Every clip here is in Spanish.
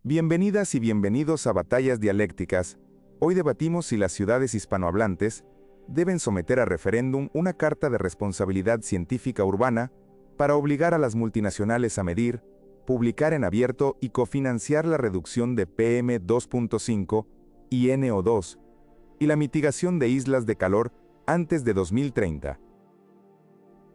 Bienvenidas y bienvenidos a Batallas Dialécticas. Hoy debatimos si las ciudades hispanohablantes deben someter a referéndum una carta de responsabilidad científica urbana para obligar a las multinacionales a medir, publicar en abierto y cofinanciar la reducción de PM2.5 y NO2 y la mitigación de islas de calor antes de 2030.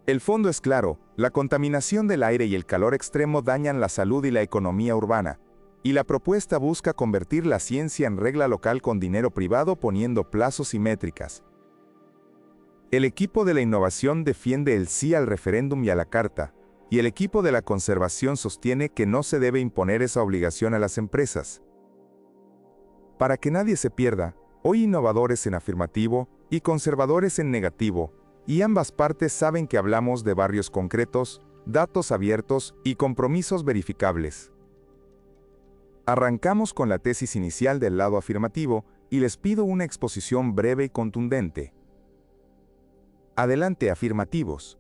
El fondo es claro: la contaminación del aire y el calor extremo dañan la salud y la economía urbana, y la propuesta busca convertir la ciencia en regla local con dinero privado poniendo plazos y métricas. El equipo de la innovación defiende el sí al referéndum y a la carta, y el equipo de la conservación sostiene que no se debe imponer esa obligación a las empresas. Para que nadie se pierda, hoy innovadores en afirmativo y conservadores en negativo, y ambas partes saben que hablamos de barrios concretos, datos abiertos y compromisos verificables. Arrancamos con la tesis inicial del lado afirmativo y les pido una exposición breve y contundente. Adelante, afirmativos.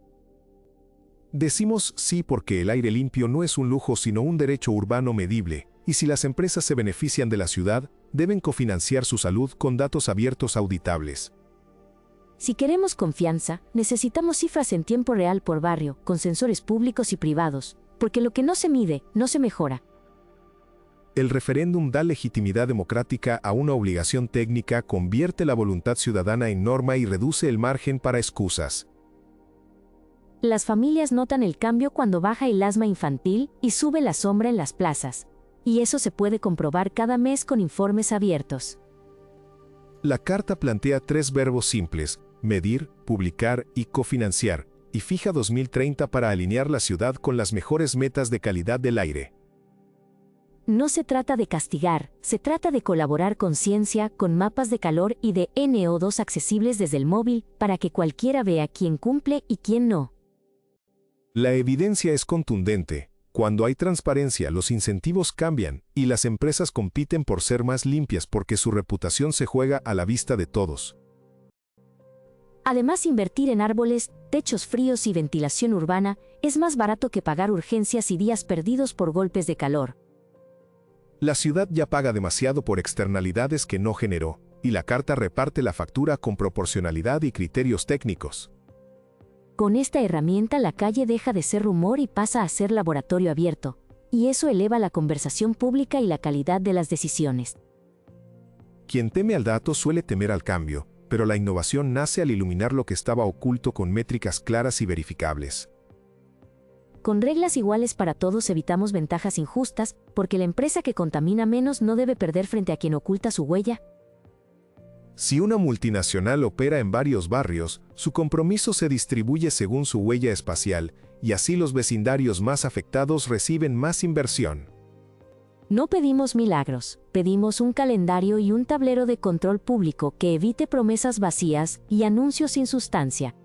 Decimos sí porque el aire limpio no es un lujo sino un derecho urbano medible, y si las empresas se benefician de la ciudad, deben cofinanciar su salud con datos abiertos auditables. Si queremos confianza, necesitamos cifras en tiempo real por barrio, con sensores públicos y privados, porque lo que no se mide, no se mejora. El referéndum da legitimidad democrática a una obligación técnica, convierte la voluntad ciudadana en norma y reduce el margen para excusas. Las familias notan el cambio cuando baja el asma infantil y sube la sombra en las plazas. Y eso se puede comprobar cada mes con informes abiertos. La carta plantea 3 verbos simples: medir, publicar y cofinanciar, y fija 2030 para alinear la ciudad con las mejores metas de calidad del aire. No se trata de castigar, se trata de colaborar con ciencia, con mapas de calor y de NO2 accesibles desde el móvil, para que cualquiera vea quién cumple y quién no. La evidencia es contundente. Cuando hay transparencia, los incentivos cambian, y las empresas compiten por ser más limpias porque su reputación se juega a la vista de todos. Además, invertir en árboles, techos fríos y ventilación urbana es más barato que pagar urgencias y días perdidos por golpes de calor. La ciudad ya paga demasiado por externalidades que no generó, y la carta reparte la factura con proporcionalidad y criterios técnicos. Con esta herramienta la calle deja de ser rumor y pasa a ser laboratorio abierto, y eso eleva la conversación pública y la calidad de las decisiones. Quien teme al dato suele temer al cambio, pero la innovación nace al iluminar lo que estaba oculto con métricas claras y verificables. Con reglas iguales para todos evitamos ventajas injustas, porque la empresa que contamina menos no debe perder frente a quien oculta su huella. Si una multinacional opera en varios barrios, su compromiso se distribuye según su huella espacial, y así los vecindarios más afectados reciben más inversión. No pedimos milagros, pedimos un calendario y un tablero de control público que evite promesas vacías y anuncios sin sustancia.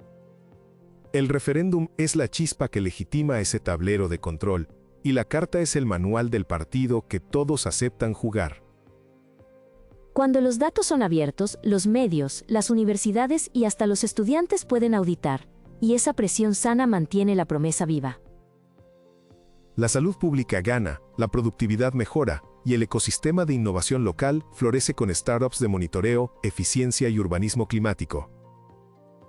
El referéndum es la chispa que legitima ese tablero de control, y la carta es el manual del partido que todos aceptan jugar. Cuando los datos son abiertos, los medios, las universidades y hasta los estudiantes pueden auditar, y esa presión sana mantiene la promesa viva. La salud pública gana, la productividad mejora, y el ecosistema de innovación local florece con startups de monitoreo, eficiencia y urbanismo climático.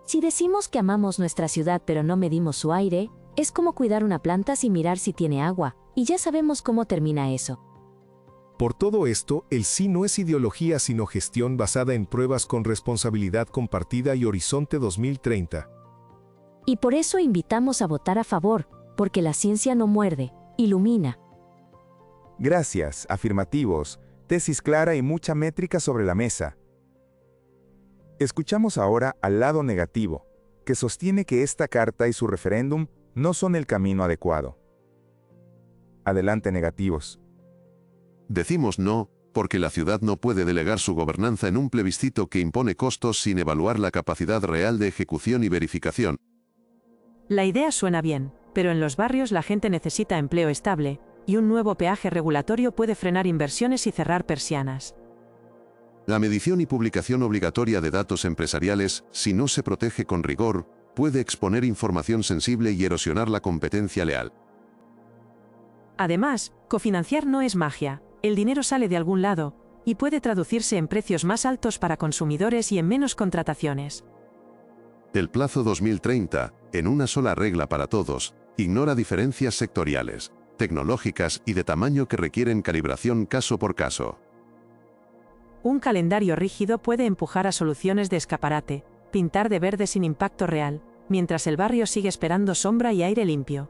Si decimos que amamos nuestra ciudad pero no medimos su aire, es como cuidar una planta sin mirar si tiene agua, y ya sabemos cómo termina eso. Por todo esto, el sí no es ideología sino gestión basada en pruebas con responsabilidad compartida y Horizonte 2030. Y por eso invitamos a votar a favor, porque la ciencia no muerde, ilumina. Gracias, afirmativos, tesis clara y mucha métrica sobre la mesa. Escuchamos ahora al lado negativo, que sostiene que esta carta y su referéndum no son el camino adecuado. Adelante, negativos. Decimos no, porque la ciudad no puede delegar su gobernanza en un plebiscito que impone costos sin evaluar la capacidad real de ejecución y verificación. La idea suena bien, pero en los barrios la gente necesita empleo estable, y un nuevo peaje regulatorio puede frenar inversiones y cerrar persianas. La medición y publicación obligatoria de datos empresariales, si no se protege con rigor, puede exponer información sensible y erosionar la competencia leal. Además, cofinanciar no es magia, El dinero sale de algún lado, y puede traducirse en precios más altos para consumidores y en menos contrataciones. El plazo 2030, en una sola regla para todos, ignora diferencias sectoriales, tecnológicas y de tamaño que requieren calibración caso por caso. Un calendario rígido puede empujar a soluciones de escaparate, pintar de verde sin impacto real, mientras el barrio sigue esperando sombra y aire limpio.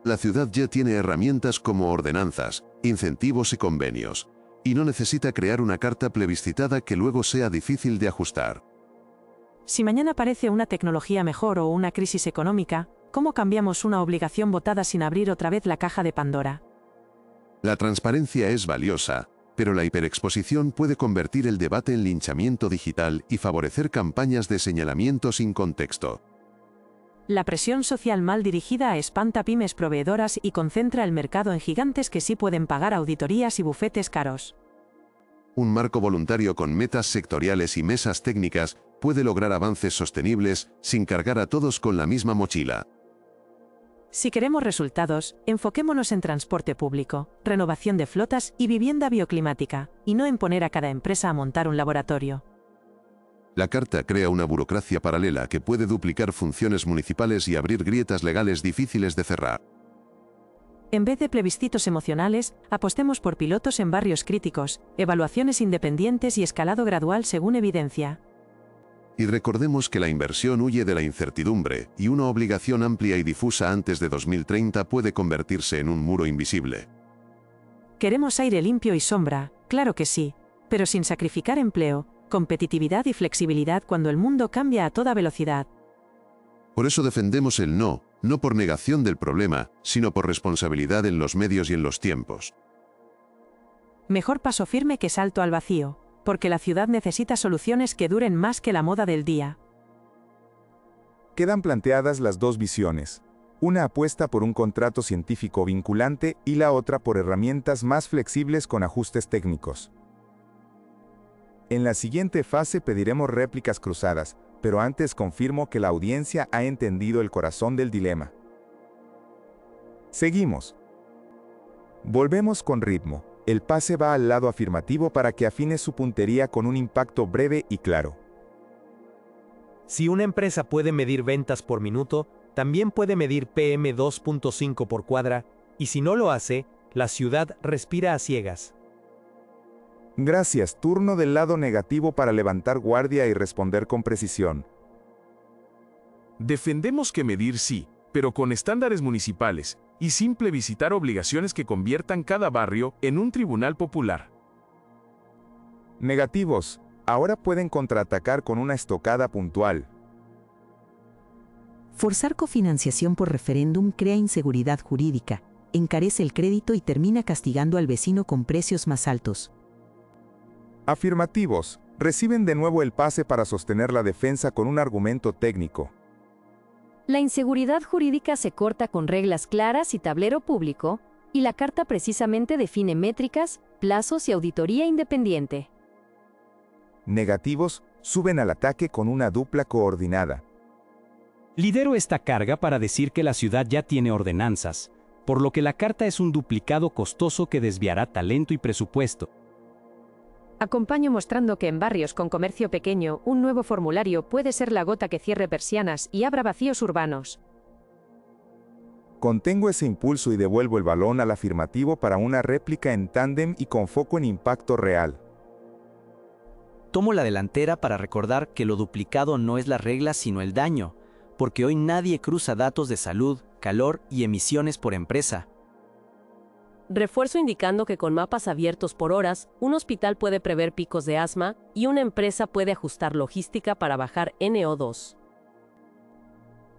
La ciudad ya tiene herramientas como ordenanzas, incentivos y convenios, y no necesita crear una carta plebiscitada que luego sea difícil de ajustar. Si mañana aparece una tecnología mejor o una crisis económica, ¿cómo cambiamos una obligación votada sin abrir otra vez la caja de Pandora? La transparencia es valiosa, pero la hiperexposición puede convertir el debate en linchamiento digital y favorecer campañas de señalamiento sin contexto. La presión social mal dirigida espanta pymes proveedoras y concentra el mercado en gigantes que sí pueden pagar auditorías y bufetes caros. Un marco voluntario con metas sectoriales y mesas técnicas puede lograr avances sostenibles sin cargar a todos con la misma mochila. Si queremos resultados, enfoquémonos en transporte público, renovación de flotas y vivienda bioclimática, y no en poner a cada empresa a montar un laboratorio. La carta crea una burocracia paralela que puede duplicar funciones municipales y abrir grietas legales difíciles de cerrar. En vez de plebiscitos emocionales, apostemos por pilotos en barrios críticos, evaluaciones independientes y escalado gradual según evidencia. Y recordemos que la inversión huye de la incertidumbre, y una obligación amplia y difusa antes de 2030 puede convertirse en un muro invisible. ¿Queremos aire limpio y sombra? Claro que sí, pero sin sacrificar empleo, competitividad y flexibilidad cuando el mundo cambia a toda velocidad. Por eso defendemos el no por negación del problema, sino por responsabilidad en los medios y en los tiempos. Mejor paso firme que salto al vacío, porque la ciudad necesita soluciones que duren más que la moda del día. Quedan planteadas las dos visiones. Una apuesta por un contrato científico vinculante y la otra por herramientas más flexibles con ajustes técnicos. En la siguiente fase pediremos réplicas cruzadas, pero antes confirmo que la audiencia ha entendido el corazón del dilema. Seguimos. Volvemos con ritmo. El pase va al lado afirmativo para que afine su puntería con un impacto breve y claro. Si una empresa puede medir ventas por minuto, también puede medir PM2.5 por cuadra, y si no lo hace, la ciudad respira a ciegas. Gracias, turno del lado negativo para levantar guardia y responder con precisión. Defendemos que medir sí, pero con estándares municipales, y sin plebiscitar obligaciones que conviertan cada barrio en un tribunal popular. Negativos, ahora pueden contraatacar con una estocada puntual. Forzar cofinanciación por referéndum crea inseguridad jurídica, encarece el crédito y termina castigando al vecino con precios más altos. Afirmativos, reciben de nuevo el pase para sostener la defensa con un argumento técnico. La inseguridad jurídica se corta con reglas claras y tablero público, y la carta precisamente define métricas, plazos y auditoría independiente. Negativos, suben al ataque con una dupla coordinada. Lidero esta carga para decir que la ciudad ya tiene ordenanzas, por lo que la carta es un duplicado costoso que desviará talento y presupuesto. Acompaño mostrando que en barrios con comercio pequeño, un nuevo formulario puede ser la gota que cierre persianas y abra vacíos urbanos. Contengo ese impulso y devuelvo el balón al afirmativo para una réplica en tándem y con foco en impacto real. Tomo la delantera para recordar que lo duplicado no es la regla sino el daño, porque hoy nadie cruza datos de salud, calor y emisiones por empresa. Refuerzo indicando que con mapas abiertos por horas, un hospital puede prever picos de asma y una empresa puede ajustar logística para bajar NO2.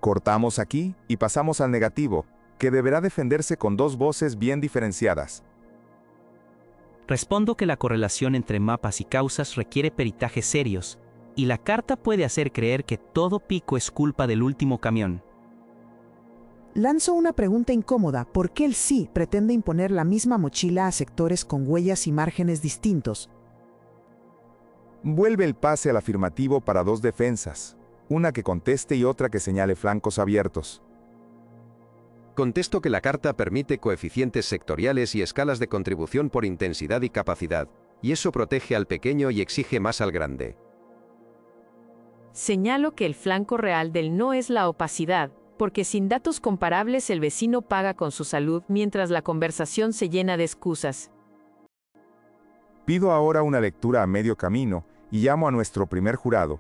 Cortamos aquí y pasamos al negativo, que deberá defenderse con dos voces bien diferenciadas. Respondo que la correlación entre mapas y causas requiere peritajes serios, y la carta puede hacer creer que todo pico es culpa del último camión. Lanzo una pregunta incómoda: ¿por qué el sí pretende imponer la misma mochila a sectores con huellas y márgenes distintos? Vuelve el pase al afirmativo para dos defensas, una que conteste y otra que señale flancos abiertos. Contesto que la carta permite coeficientes sectoriales y escalas de contribución por intensidad y capacidad, y eso protege al pequeño y exige más al grande. Señalo que el flanco real del no es la opacidad, porque sin datos comparables el vecino paga con su salud mientras la conversación se llena de excusas. Pido ahora una lectura a medio camino y llamo a nuestro primer jurado.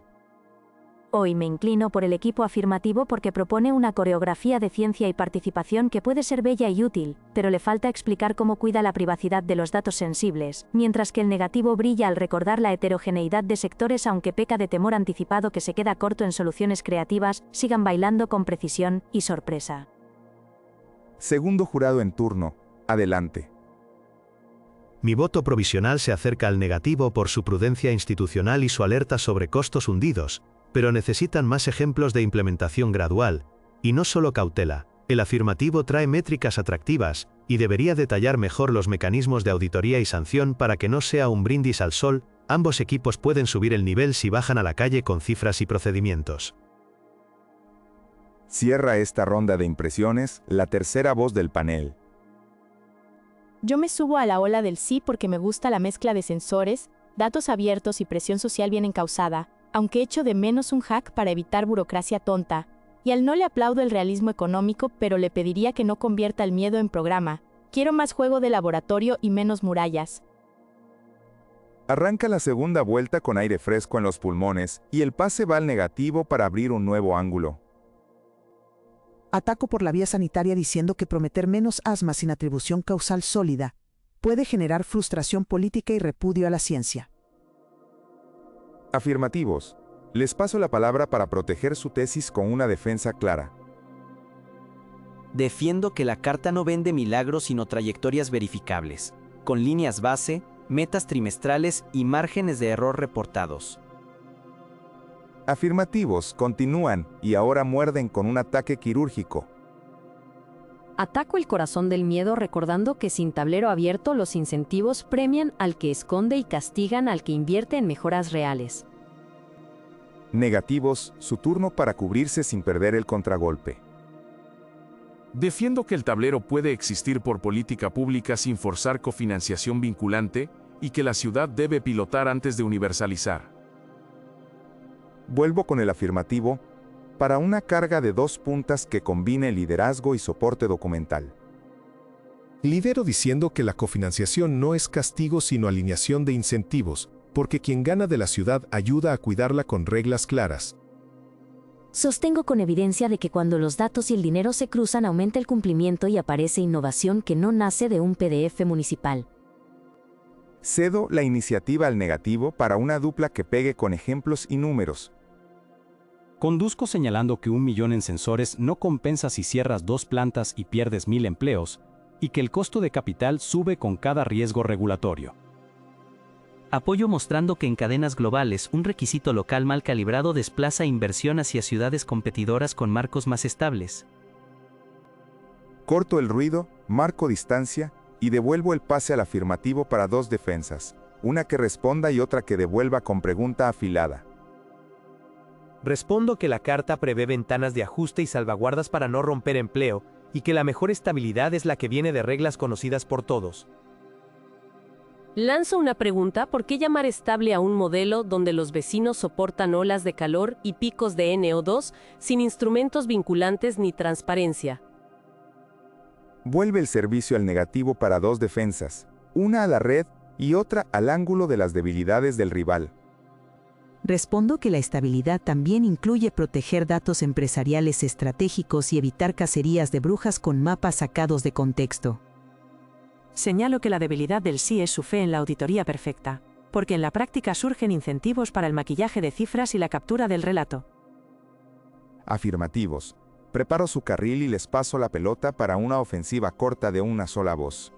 Hoy me inclino por el equipo afirmativo porque propone una coreografía de ciencia y participación que puede ser bella y útil, pero le falta explicar cómo cuida la privacidad de los datos sensibles, mientras que el negativo brilla al recordar la heterogeneidad de sectores aunque peca de temor anticipado que se queda corto en soluciones creativas, sigan bailando con precisión y sorpresa. Segundo jurado en turno, adelante. Mi voto provisional se acerca al negativo por su prudencia institucional y su alerta sobre costos hundidos, pero necesitan más ejemplos de implementación gradual, y no solo cautela. El afirmativo trae métricas atractivas, y debería detallar mejor los mecanismos de auditoría y sanción para que no sea un brindis al sol. Ambos equipos pueden subir el nivel si bajan a la calle con cifras y procedimientos. Cierra esta ronda de impresiones la tercera voz del panel. Yo me subo a la ola del sí porque me gusta la mezcla de sensores, datos abiertos y presión social bien encausada, aunque echo de menos un hack para evitar burocracia tonta, y al no le aplaudo el realismo económico, pero le pediría que no convierta el miedo en programa. Quiero más juego de laboratorio y menos murallas. Arranca la segunda vuelta con aire fresco en los pulmones y el pase va al negativo para abrir un nuevo ángulo. Ataco por la vía sanitaria diciendo que prometer menos asma sin atribución causal sólida puede generar frustración política y repudio a la ciencia. Afirmativos. Les paso la palabra para proteger su tesis con una defensa clara. Defiendo que la carta no vende milagros sino trayectorias verificables, con líneas base, metas trimestrales y márgenes de error reportados. Afirmativos continúan y ahora muerden con un ataque quirúrgico. Ataco el corazón del miedo recordando que sin tablero abierto los incentivos premian al que esconde y castigan al que invierte en mejoras reales. Negativos, su turno para cubrirse sin perder el contragolpe. Defiendo que el tablero puede existir por política pública sin forzar cofinanciación vinculante y que la ciudad debe pilotar antes de universalizar. Vuelvo con el afirmativo para una carga de 2 puntas que combine liderazgo y soporte documental. Lidero diciendo que la cofinanciación no es castigo sino alineación de incentivos, porque quien gana de la ciudad ayuda a cuidarla con reglas claras. Sostengo con evidencia de que cuando los datos y el dinero se cruzan aumenta el cumplimiento y aparece innovación que no nace de un PDF municipal. Cedo la iniciativa al negativo para una dupla que pegue con ejemplos y números. Conduzco señalando que 1 millón en sensores no compensa si cierras 2 plantas y pierdes 1000 empleos, y que el costo de capital sube con cada riesgo regulatorio. Apoyo mostrando que en cadenas globales un requisito local mal calibrado desplaza inversión hacia ciudades competidoras con marcos más estables. Corto el ruido, marco distancia y devuelvo el pase al afirmativo para 2 defensas, una que responda y otra que devuelva con pregunta afilada. Respondo que la carta prevé ventanas de ajuste y salvaguardas para no romper empleo, y que la mejor estabilidad es la que viene de reglas conocidas por todos. Lanzo una pregunta: ¿por qué llamar estable a un modelo donde los vecinos soportan olas de calor y picos de NO2 sin instrumentos vinculantes ni transparencia? Vuelve el servicio al negativo para 2 defensas, una a la red y otra al ángulo de las debilidades del rival. Respondo que la estabilidad también incluye proteger datos empresariales estratégicos y evitar cacerías de brujas con mapas sacados de contexto. Señalo que la debilidad del sí es su fe en la auditoría perfecta, porque en la práctica surgen incentivos para el maquillaje de cifras y la captura del relato. Afirmativos. Preparo su carril y les paso la pelota para una ofensiva corta de una sola voz.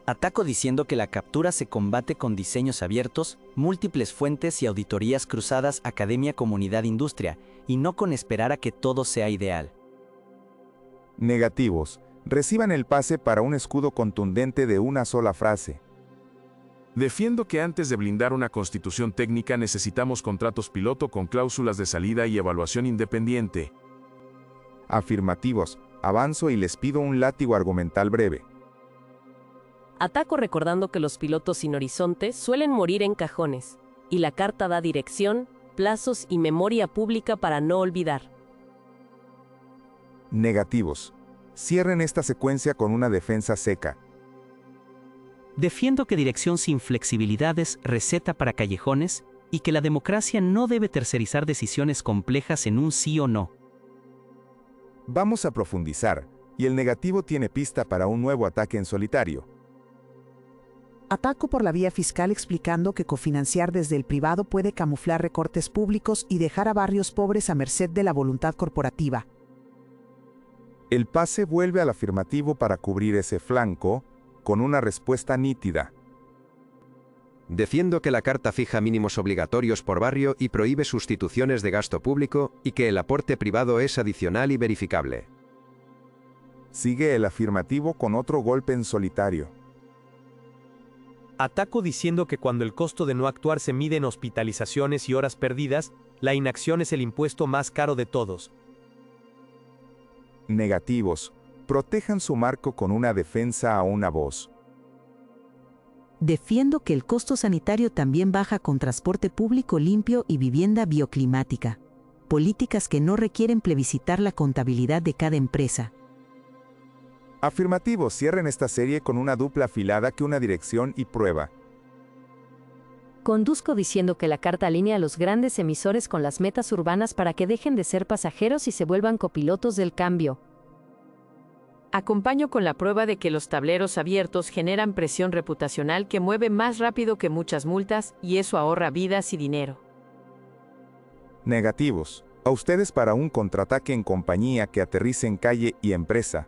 Ataco diciendo que la captura se combate con diseños abiertos, múltiples fuentes y auditorías cruzadas academia, comunidad, industria, y no con esperar a que todo sea ideal. Negativos. Reciban el pase para un escudo contundente de una sola frase. Defiendo que antes de blindar una constitución técnica necesitamos contratos piloto con cláusulas de salida y evaluación independiente. Afirmativos. Avanzo y les pido un látigo argumental breve. Ataco recordando que los pilotos sin horizonte suelen morir en cajones, y la carta da dirección, plazos y memoria pública para no olvidar. Negativos. Cierren esta secuencia con una defensa seca. Defiendo que dirección sin flexibilidad es receta para callejones y que la democracia no debe tercerizar decisiones complejas en un sí o no. Vamos a profundizar, y el negativo tiene pista para un nuevo ataque en solitario. Ataco por la vía fiscal explicando que cofinanciar desde el privado puede camuflar recortes públicos y dejar a barrios pobres a merced de la voluntad corporativa. El pase vuelve al afirmativo para cubrir ese flanco, con una respuesta nítida. Defiendo que la carta fija mínimos obligatorios por barrio y prohíbe sustituciones de gasto público y que el aporte privado es adicional y verificable. Sigue el afirmativo con otro golpe en solitario. Ataco diciendo que cuando el costo de no actuar se mide en hospitalizaciones y horas perdidas, la inacción es el impuesto más caro de todos. Negativos. Protejan su marco con una defensa a una voz. Defiendo que el costo sanitario también baja con transporte público limpio y vivienda bioclimática. Políticas que no requieren plebiscitar la contabilidad de cada empresa. Afirmativos. Cierren esta serie con una dupla afilada que una dirección y prueba. Conduzco diciendo que la carta alinea a los grandes emisores con las metas urbanas para que dejen de ser pasajeros y se vuelvan copilotos del cambio. Acompaño con la prueba de que los tableros abiertos generan presión reputacional que mueve más rápido que muchas multas y eso ahorra vidas y dinero. Negativos. A ustedes para un contraataque en compañía que aterrice en calle y empresa.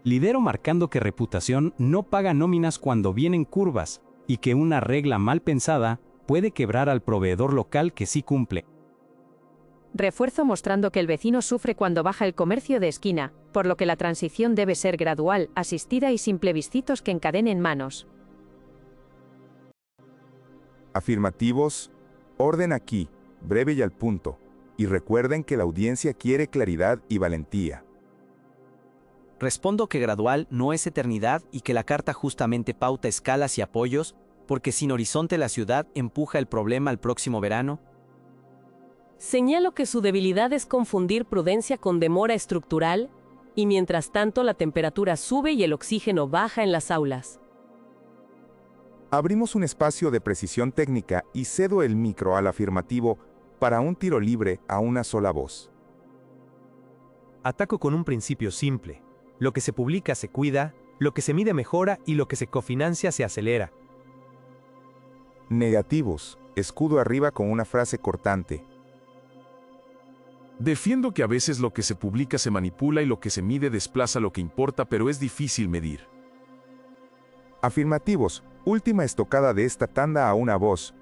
Lidero marcando que reputación no paga nóminas cuando vienen curvas, y que una regla mal pensada puede quebrar al proveedor local que sí cumple. Refuerzo mostrando que el vecino sufre cuando baja el comercio de esquina, por lo que la transición debe ser gradual, asistida y sin plebiscitos que encadenen manos. Afirmativos. Orden aquí, breve y al punto. Y recuerden que la audiencia quiere claridad y valentía. Respondo que gradual no es eternidad y que la carta justamente pauta escalas y apoyos, porque sin horizonte la ciudad empuja el problema al próximo verano. Señalo que su debilidad es confundir prudencia con demora estructural, y mientras tanto la temperatura sube y el oxígeno baja en las aulas. Abrimos un espacio de precisión técnica y cedo el micro al afirmativo para un tiro libre a una sola voz. Ataco con un principio simple. Lo que se publica se cuida, lo que se mide mejora y lo que se cofinancia se acelera. Negativos. Escudo arriba con una frase cortante. Defiendo que a veces lo que se publica se manipula y lo que se mide desplaza lo que importa, pero es difícil medir. Afirmativos. Última estocada de esta tanda a una voz.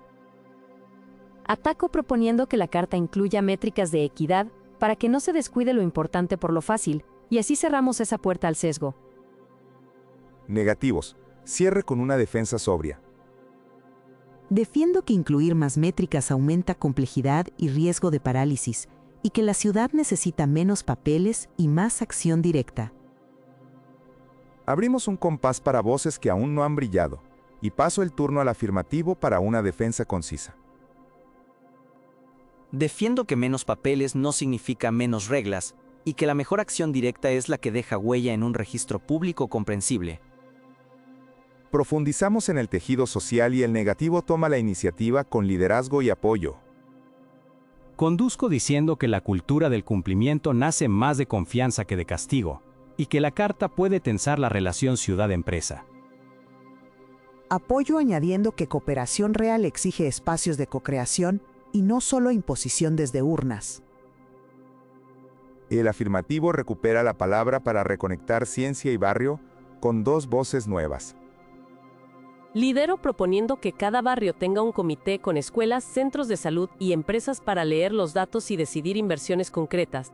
Ataco proponiendo que la carta incluya métricas de equidad para que no se descuide lo importante por lo fácil, y así cerramos esa puerta al sesgo. Negativos. Cierre con una defensa sobria. Defiendo que incluir más métricas aumenta complejidad y riesgo de parálisis, y que la ciudad necesita menos papeles y más acción directa. Abrimos un compás para voces que aún no han brillado, y paso el turno al afirmativo para una defensa concisa. Defiendo que menos papeles no significa menos reglas, y que la mejor acción directa es la que deja huella en un registro público comprensible. Profundizamos en el tejido social y el negativo toma la iniciativa con liderazgo y apoyo. Conduzco diciendo que la cultura del cumplimiento nace más de confianza que de castigo, y que la carta puede tensar la relación ciudad-empresa. Apoyo añadiendo que cooperación real exige espacios de cocreación y no solo imposición desde urnas. El afirmativo recupera la palabra para reconectar ciencia y barrio con dos voces nuevas. Lidero proponiendo que cada barrio tenga un comité con escuelas, centros de salud y empresas para leer los datos y decidir inversiones concretas.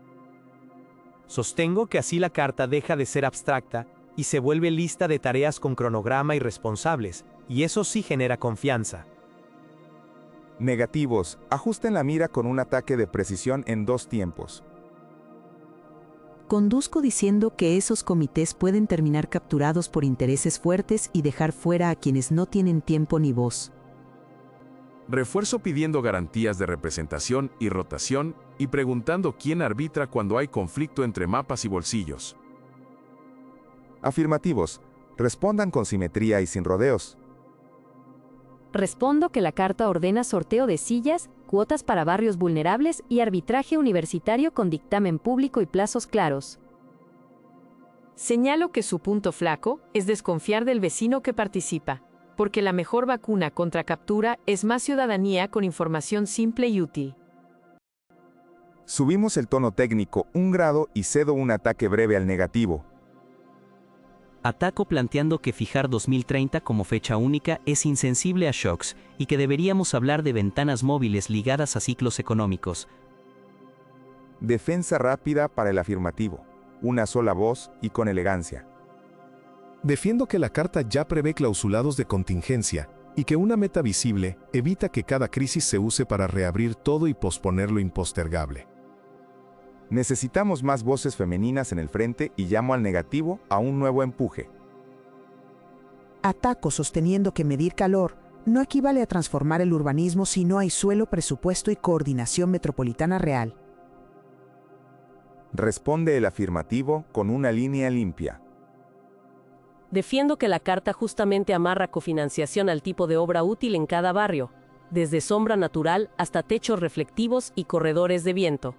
Sostengo que así la carta deja de ser abstracta y se vuelve lista de tareas con cronograma y responsables, y eso sí genera confianza. Negativos. Ajusten la mira con un ataque de precisión en dos tiempos. Conduzco diciendo que esos comités pueden terminar capturados por intereses fuertes y dejar fuera a quienes no tienen tiempo ni voz. Refuerzo pidiendo garantías de representación y rotación y preguntando quién arbitra cuando hay conflicto entre mapas y bolsillos. Afirmativos. Respondan con simetría y sin rodeos. Respondo que la carta ordena sorteo de sillas, cuotas para barrios vulnerables y arbitraje universitario con dictamen público y plazos claros. Señalo que su punto flaco es desconfiar del vecino que participa, porque la mejor vacuna contra captura es más ciudadanía con información simple y útil. Subimos el tono técnico 1 grado y cedo un ataque breve al negativo. Ataco planteando que fijar 2030 como fecha única es insensible a shocks y que deberíamos hablar de ventanas móviles ligadas a ciclos económicos. Defensa rápida para el afirmativo. Una sola voz y con elegancia. Defiendo que la carta ya prevé clausulados de contingencia y que una meta visible evita que cada crisis se use para reabrir todo y posponer lo impostergable. Necesitamos más voces femeninas en el frente y llamo al negativo a un nuevo empuje. Ataco sosteniendo que medir calor no equivale a transformar el urbanismo si no hay suelo, presupuesto y coordinación metropolitana real. Responde el afirmativo con una línea limpia. Defiendo que la carta justamente amarra cofinanciación al tipo de obra útil en cada barrio, desde sombra natural hasta techos reflectivos y corredores de viento.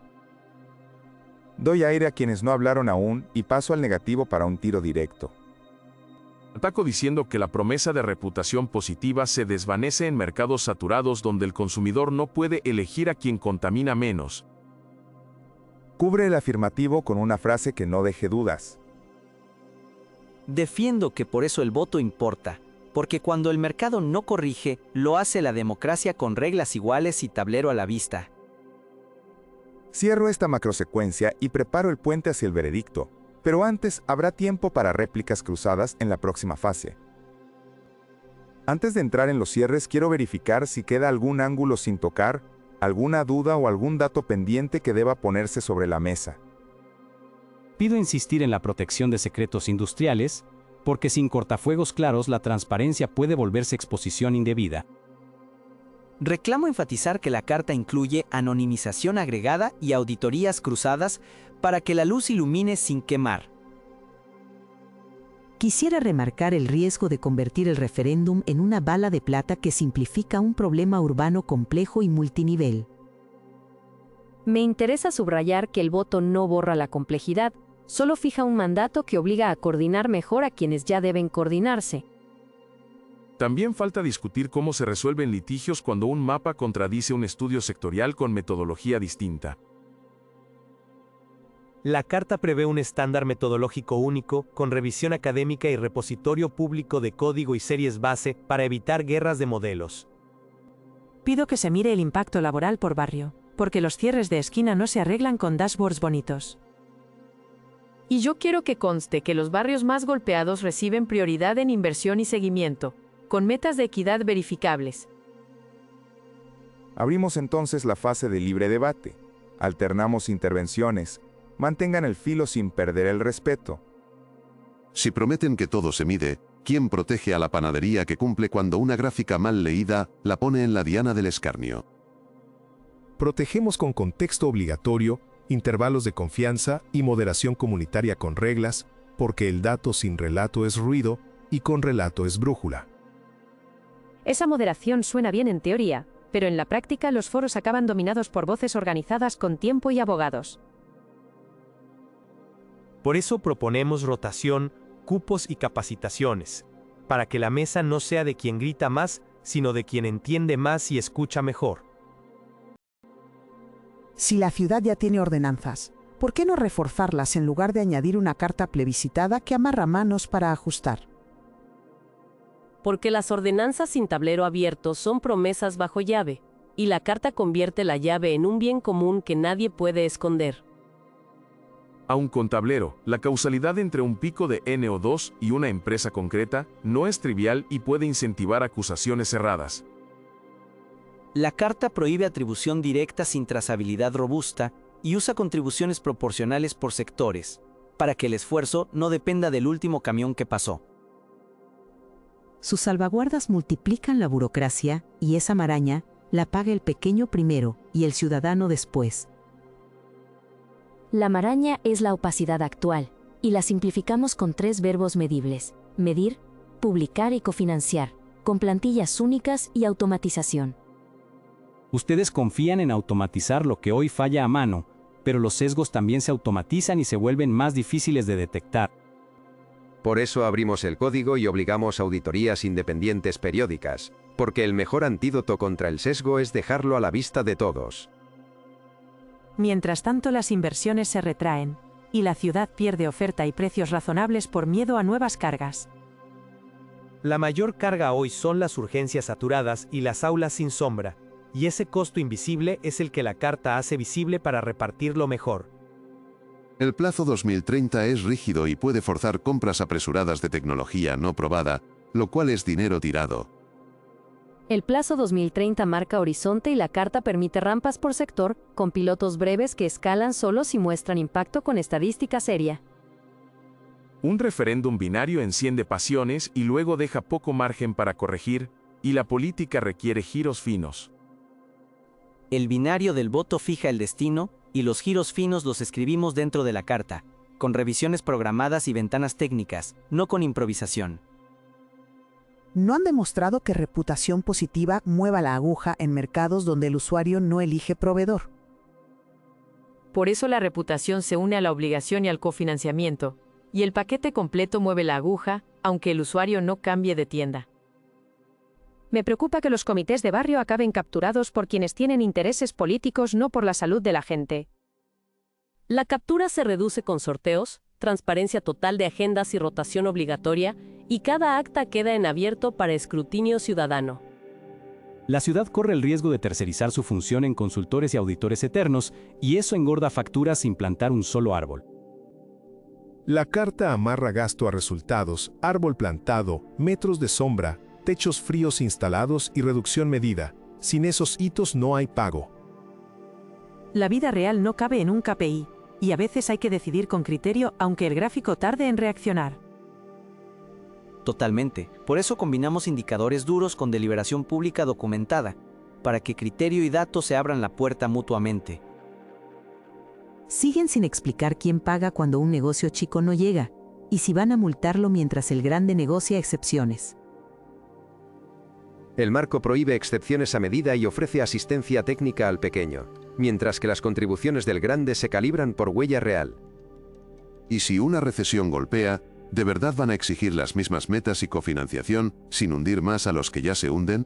Doy aire a quienes no hablaron aún y paso al negativo para un tiro directo. Ataco diciendo que la promesa de reputación positiva se desvanece en mercados saturados donde el consumidor no puede elegir a quien contamina menos. Cubre el afirmativo con una frase que no deje dudas. Defiendo que por eso el voto importa, porque cuando el mercado no corrige, lo hace la democracia con reglas iguales y tablero a la vista. Cierro esta macrosecuencia y preparo el puente hacia el veredicto, pero antes habrá tiempo para réplicas cruzadas en la próxima fase. Antes de entrar en los cierres, quiero verificar si queda algún ángulo sin tocar, alguna duda o algún dato pendiente que deba ponerse sobre la mesa. Pido insistir en la protección de secretos industriales, porque sin cortafuegos claros la transparencia puede volverse exposición indebida. Reclamo enfatizar que la carta incluye anonimización agregada y auditorías cruzadas para que la luz ilumine sin quemar. Quisiera remarcar el riesgo de convertir el referéndum en una bala de plata que simplifica un problema urbano complejo y multinivel. Me interesa subrayar que el voto no borra la complejidad, solo fija un mandato que obliga a coordinar mejor a quienes ya deben coordinarse. También falta discutir cómo se resuelven litigios cuando un mapa contradice un estudio sectorial con metodología distinta. La carta prevé un estándar metodológico único, con revisión académica y repositorio público de código y series base para evitar guerras de modelos. Pido que se mire el impacto laboral por barrio, porque los cierres de esquina no se arreglan con dashboards bonitos. Y yo quiero que conste que los barrios más golpeados reciben prioridad en inversión y seguimiento, con metas de equidad verificables. Abrimos entonces la fase de libre debate. Alternamos intervenciones. Mantengan el filo sin perder el respeto. Si prometen que todo se mide, ¿quién protege a la panadería que cumple cuando una gráfica mal leída la pone en la diana del escarnio? Protegemos con contexto obligatorio, intervalos de confianza y moderación comunitaria con reglas, porque el dato sin relato es ruido y con relato es brújula. Esa moderación suena bien en teoría, pero en la práctica los foros acaban dominados por voces organizadas con tiempo y abogados. Por eso proponemos rotación, cupos y capacitaciones, para que la mesa no sea de quien grita más, sino de quien entiende más y escucha mejor. Si la ciudad ya tiene ordenanzas, ¿por qué no reforzarlas en lugar de añadir una carta plebiscitada que amarra manos para ajustar? Porque las ordenanzas sin tablero abierto son promesas bajo llave, y la carta convierte la llave en un bien común que nadie puede esconder. Aun con tablero, la causalidad entre un pico de NO2 y una empresa concreta no es trivial y puede incentivar acusaciones cerradas. La carta prohíbe atribución directa sin trazabilidad robusta y usa contribuciones proporcionales por sectores, para que el esfuerzo no dependa del último camión que pasó. Sus salvaguardas multiplican la burocracia y esa maraña la paga el pequeño primero y el ciudadano después. La maraña es la opacidad actual, y la simplificamos con 3 verbos medibles: medir, publicar y cofinanciar, con plantillas únicas y automatización. Ustedes confían en automatizar lo que hoy falla a mano, pero los sesgos también se automatizan y se vuelven más difíciles de detectar. Por eso abrimos el código y obligamos auditorías independientes periódicas, porque el mejor antídoto contra el sesgo es dejarlo a la vista de todos. Mientras tanto, las inversiones se retraen, y la ciudad pierde oferta y precios razonables por miedo a nuevas cargas. La mayor carga hoy son las urgencias saturadas y las aulas sin sombra, y ese costo invisible es el que la carta hace visible para repartirlo mejor. El plazo 2030 es rígido y puede forzar compras apresuradas de tecnología no probada, lo cual es dinero tirado. El plazo 2030 marca horizonte y la carta permite rampas por sector, con pilotos breves que escalan solos y muestran impacto con estadística seria. Un referéndum binario enciende pasiones y luego deja poco margen para corregir, y la política requiere giros finos. El binario del voto fija el destino, y los giros finos los escribimos dentro de la carta, con revisiones programadas y ventanas técnicas, no con improvisación. No han demostrado que reputación positiva mueva la aguja en mercados donde el usuario no elige proveedor. Por eso la reputación se une a la obligación y al cofinanciamiento, y el paquete completo mueve la aguja, aunque el usuario no cambie de tienda. Me preocupa que los comités de barrio acaben capturados por quienes tienen intereses políticos, no por la salud de la gente. La captura se reduce con sorteos, transparencia total de agendas y rotación obligatoria, y cada acta queda en abierto para escrutinio ciudadano. La ciudad corre el riesgo de tercerizar su función en consultores y auditores eternos, y eso engorda facturas sin plantar un solo árbol. La carta amarra gasto a resultados, árbol plantado, metros de sombra, techos fríos instalados y reducción medida. Sin esos hitos no hay pago. La vida real no cabe en un KPI, y a veces hay que decidir con criterio aunque el gráfico tarde en reaccionar. Totalmente. Por eso combinamos indicadores duros con deliberación pública documentada, para que criterio y datos se abran la puerta mutuamente. Siguen sin explicar quién paga cuando un negocio chico no llega, y si van a multarlo mientras el grande negocia excepciones. El marco prohíbe excepciones a medida y ofrece asistencia técnica al pequeño, mientras que las contribuciones del grande se calibran por huella real. Y si una recesión golpea, ¿de verdad van a exigir las mismas metas y cofinanciación sin hundir más a los que ya se hunden?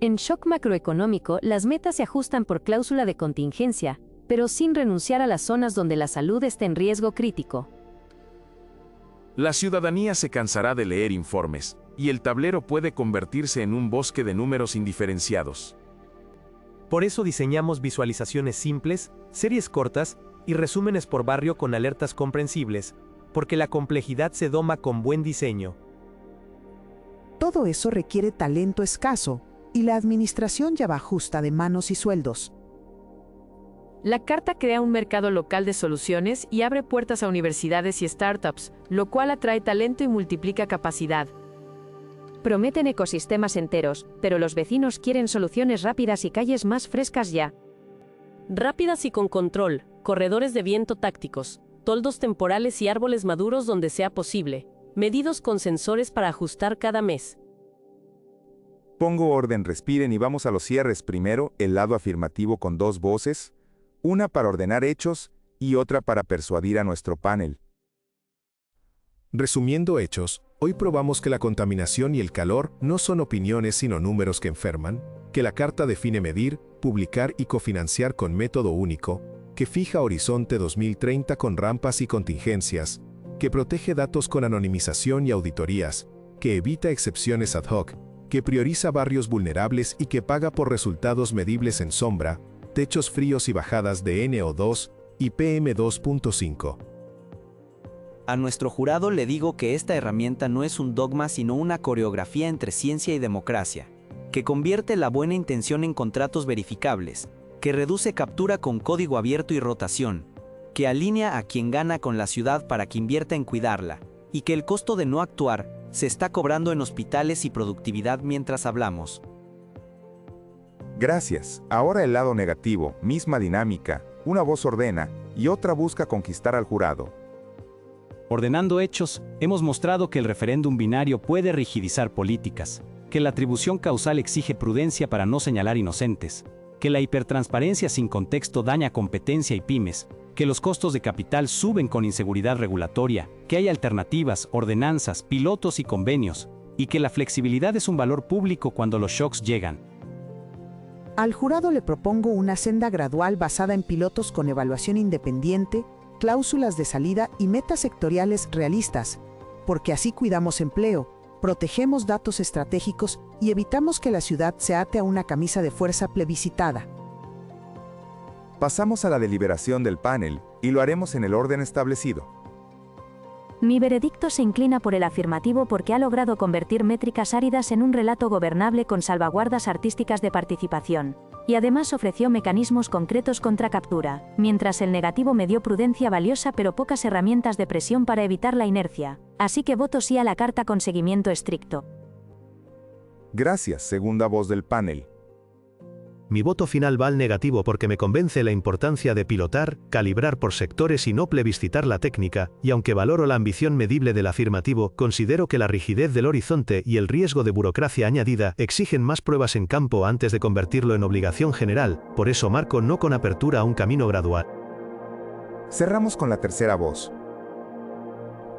En shock macroeconómico, las metas se ajustan por cláusula de contingencia, pero sin renunciar a las zonas donde la salud está en riesgo crítico. La ciudadanía se cansará de leer informes, y el tablero puede convertirse en un bosque de números indiferenciados. Por eso diseñamos visualizaciones simples, series cortas y resúmenes por barrio con alertas comprensibles, porque la complejidad se doma con buen diseño. Todo eso requiere talento escaso, y la administración ya va justa de manos y sueldos. La carta crea un mercado local de soluciones y abre puertas a universidades y startups, lo cual atrae talento y multiplica capacidad. Prometen ecosistemas enteros, pero los vecinos quieren soluciones rápidas y calles más frescas ya. Rápidas y con control, corredores de viento tácticos, toldos temporales y árboles maduros donde sea posible, medidos con sensores para ajustar cada mes. Pongo orden, respiren y vamos a los cierres. Primero, el lado afirmativo con 2 voces, una para ordenar hechos y otra para persuadir a nuestro panel. Resumiendo hechos, hoy probamos que la contaminación y el calor no son opiniones sino números que enferman, que la carta define medir, publicar y cofinanciar con método único, que fija horizonte 2030 con rampas y contingencias, que protege datos con anonimización y auditorías, que evita excepciones ad hoc, que prioriza barrios vulnerables y que paga por resultados medibles en sombra, techos fríos y bajadas de NO2 y PM2.5. A nuestro jurado le digo que esta herramienta no es un dogma sino una coreografía entre ciencia y democracia, que convierte la buena intención en contratos verificables, que reduce captura con código abierto y rotación, que alinea a quien gana con la ciudad para que invierta en cuidarla, y que el costo de no actuar se está cobrando en hospitales y productividad mientras hablamos. Gracias. Ahora el lado negativo, misma dinámica, una voz ordena y otra busca conquistar al jurado. Ordenando hechos, hemos mostrado que el referéndum binario puede rigidizar políticas, que la atribución causal exige prudencia para no señalar inocentes, que la hipertransparencia sin contexto daña competencia y pymes, que los costos de capital suben con inseguridad regulatoria, que hay alternativas, ordenanzas, pilotos y convenios, y que la flexibilidad es un valor público cuando los shocks llegan. Al jurado le propongo una senda gradual basada en pilotos con evaluación independiente, cláusulas de salida y metas sectoriales realistas, porque así cuidamos empleo, protegemos datos estratégicos y evitamos que la ciudad se ate a una camisa de fuerza plebiscitada. Pasamos a la deliberación del panel, y lo haremos en el orden establecido. Mi veredicto se inclina por el afirmativo porque ha logrado convertir métricas áridas en un relato gobernable con salvaguardas artísticas de participación, y además ofreció mecanismos concretos contra captura, mientras el negativo me dio prudencia valiosa pero pocas herramientas de presión para evitar la inercia, así que voto sí a la carta con seguimiento estricto. Gracias, segunda voz del panel. Mi voto final va al negativo porque me convence la importancia de pilotar, calibrar por sectores y no plebiscitar la técnica, y aunque valoro la ambición medible del afirmativo, considero que la rigidez del horizonte y el riesgo de burocracia añadida exigen más pruebas en campo antes de convertirlo en obligación general, por eso marco no con apertura a un camino gradual. Cerramos con la tercera voz.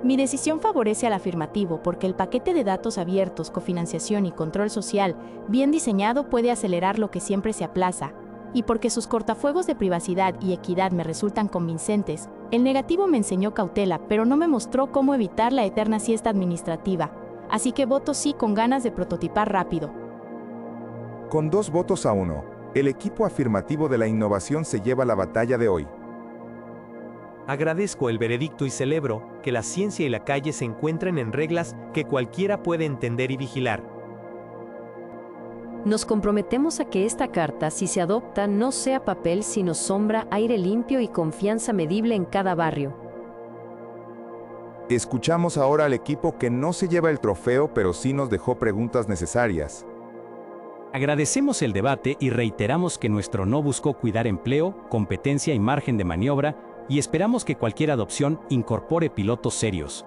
Mi decisión favorece al afirmativo porque el paquete de datos abiertos, cofinanciación y control social, bien diseñado, puede acelerar lo que siempre se aplaza, y porque sus cortafuegos de privacidad y equidad me resultan convincentes. El negativo me enseñó cautela, pero no me mostró cómo evitar la eterna siesta administrativa, así que voto sí con ganas de prototipar rápido. Con 2 votos a 1, el equipo afirmativo de la innovación se lleva la batalla de hoy. Agradezco el veredicto y celebro que la ciencia y la calle se encuentren en reglas que cualquiera puede entender y vigilar. Nos comprometemos a que esta carta, si se adopta, no sea papel sino sombra, aire limpio y confianza medible en cada barrio. Escuchamos ahora al equipo que no se lleva el trofeo pero sí nos dejó preguntas necesarias. Agradecemos el debate y reiteramos que nuestro no buscó cuidar empleo, competencia y margen de maniobra, y esperamos que cualquier adopción incorpore pilotos serios.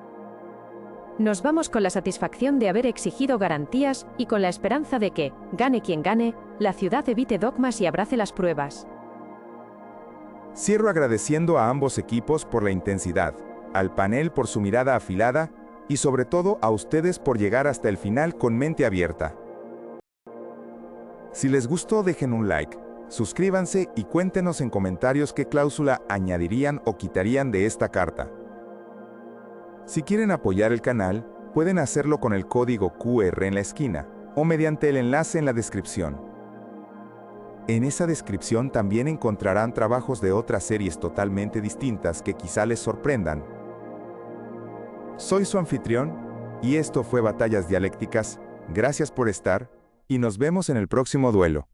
Nos vamos con la satisfacción de haber exigido garantías y con la esperanza de que, gane quien gane, la ciudad evite dogmas y abrace las pruebas. Cierro agradeciendo a ambos equipos por la intensidad, al panel por su mirada afilada y sobre todo a ustedes por llegar hasta el final con mente abierta. Si les gustó, dejen un like. Suscríbanse y cuéntenos en comentarios qué cláusula añadirían o quitarían de esta carta. Si quieren apoyar el canal, pueden hacerlo con el código QR en la esquina o mediante el enlace en la descripción. En esa descripción también encontrarán trabajos de otras series totalmente distintas que quizá les sorprendan. Soy su anfitrión y esto fue Batallas Dialécticas. Gracias por estar y nos vemos en el próximo duelo.